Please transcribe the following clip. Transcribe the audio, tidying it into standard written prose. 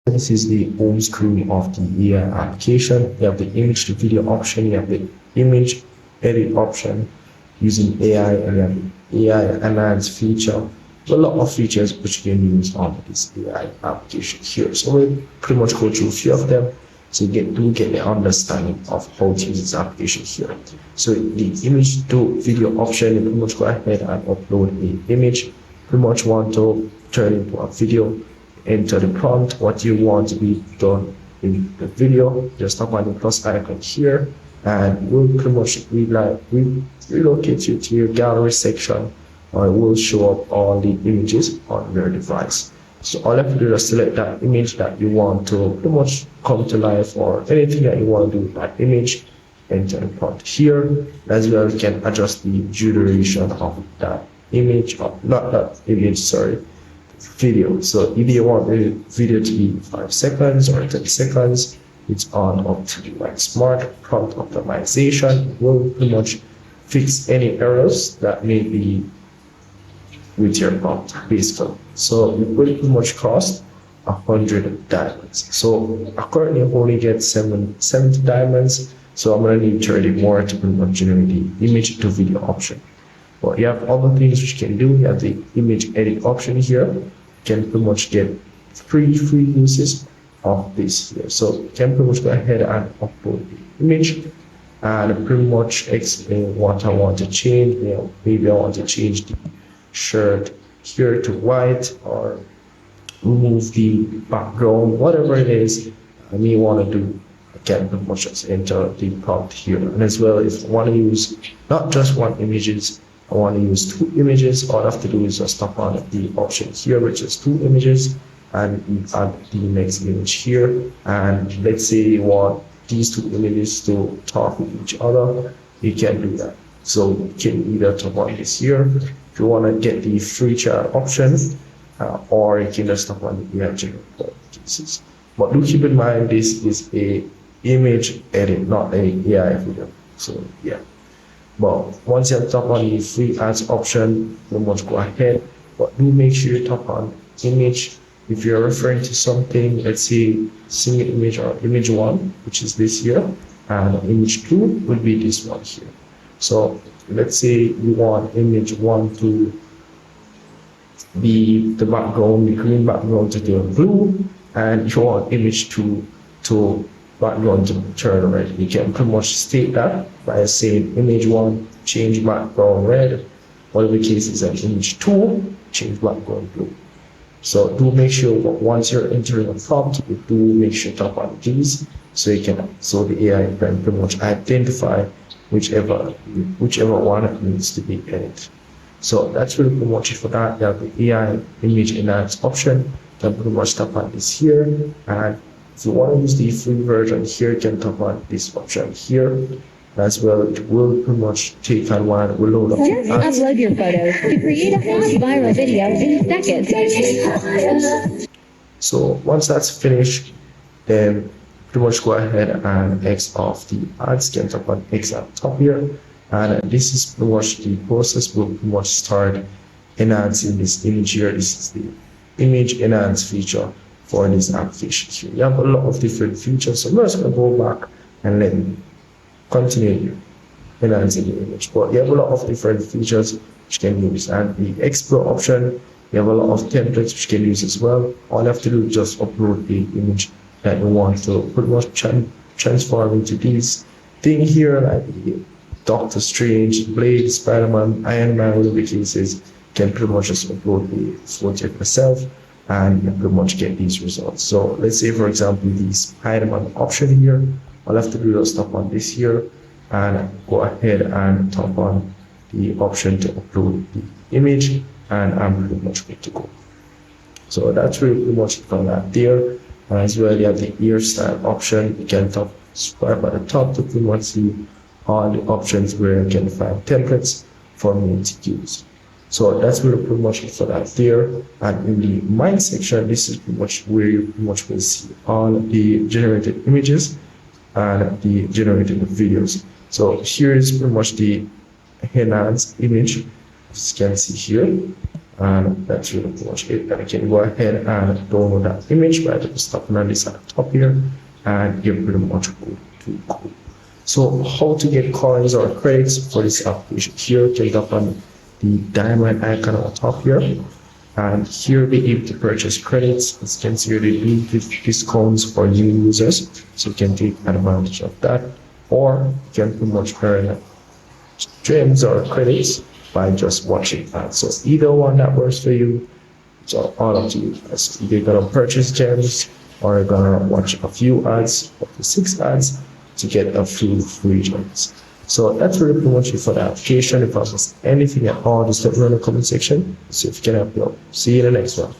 This is the home screen of the AI application. You have the image to video option, you have the image edit option using AI, and you have the AI enhanced feature. A lot of features which you can use on this AI application here. So we'll pretty much go through a few of them so you get the understanding of how to use this application here. So the image to video option, you pretty much go ahead and upload the image. Pretty much want to turn into a video, enter the prompt, what you want to be done in the video. Just tap on the plus icon here, and we'll pretty much relocate you to your gallery section, or it will show up all the images on your device. So all you have to do is select that image that you want to pretty much come to life, or anything that you want to do with that image, enter the prompt here. As well, you can adjust the duration of that image, or not that image, sorry, video. So if you want the video to be 5 seconds or 30 seconds, it's on up to you. Like smart prompt optimization will pretty much fix any errors that may be with your prompt, basically. So it will pretty much cost 100 diamonds. So I currently only get 70 diamonds, so I'm gonna need 30 more to pretty much generate the image to video option. But you have other things which you can do. You have the image edit option here. You can pretty much get free uses of this here. So you can pretty much go ahead and upload the image and pretty much explain what I want to change. You know, maybe I want to change the shirt here to white, or remove the background, whatever it is I may want to do. I can pretty much just enter the prompt here. And as well, if I want to use not just one images, I want to use 2 images, all I have to do is just tap on the option here, which is 2 images, and you add the next image here. And let's say you want these 2 images to talk with each other, you can do that. So you can either tap on this here if you want to get the free chat option, or you can just tap on the AI generator cases. But do keep in mind, this is a image edit, not a AI video. So yeah. But once you have tap on the free ads option, you must go ahead. But do make sure you tap on image. If you're referring to something, let's say single image or image 1, which is this here, and image 2 would be this one here. So let's say you want image 1 to be the background, the green background to turn blue, and you want image 2 to background to turn red. You can pretty much state that by saying image 1 change background red, whatever the case is, and image 2 change background blue. So do make sure once you're entering a prompt, you do make sure to tap on these so the AI can pretty much identify whichever one it needs to be edited. So that's really pretty much it for that. You have the AI image enhance option. You can pretty much tap on this here, and if you want to use the free version here, you can tap on this option here. As well, it will pretty much take a while. It will load up. Just upload your photos to create a fast viral video in seconds. So once that's finished, then pretty much go ahead and X off the ads. Can tap on X at the top here, and this is pretty much the process. Will pretty much start enhancing this image here. This is the image enhance feature for this application here. You have a lot of different features, so I'm just going to go back and let me continue enhancing the image. But you have a lot of different features which you can use, and the explore option, you have a lot of templates which you can use as well. All you have to do is just upload the image that you want to pretty much transform into this thing here, like the Doctor Strange, Blade, Spider-Man, Iron Man, whatever the case is. You can pretty much just upload the photo yourself, and you pretty much get these results. So let's say, for example, the Spider-Man option here, all I have to do is tap on this here and go ahead and tap on the option to upload the image, and I'm pretty much good to go. So that's really pretty much it from that there. And as well, you have the hairstyle option. You can swipe at the top to pretty much see all the options where you can find templates for me to use. So that's really pretty much it for that there. And in the mine section, this is pretty much where you pretty much will see all the generated images and the generated videos. So here is pretty much the enhanced image, as you can see here. And that's really pretty much it. And you can go ahead and download that image by just tapping on this at the top here, and you're pretty much good to go. So how to get coins or credits for this application? Here, click up on the diamond icon on the top here, and here you'll be able to purchase credits. As you can see, they do discounts for new users, so you can take advantage of that, or you can pretty much earn gems or credits by just watching ads. So either one that works for you, it's all up to you. As either you're gonna purchase gems or you're gonna watch a few ads, up to 6 ads, to get a few free gems. So that's really pretty much it for the application. If I missed anything at all, just let me know in the comment section. See if you can help you out. See you in the next one.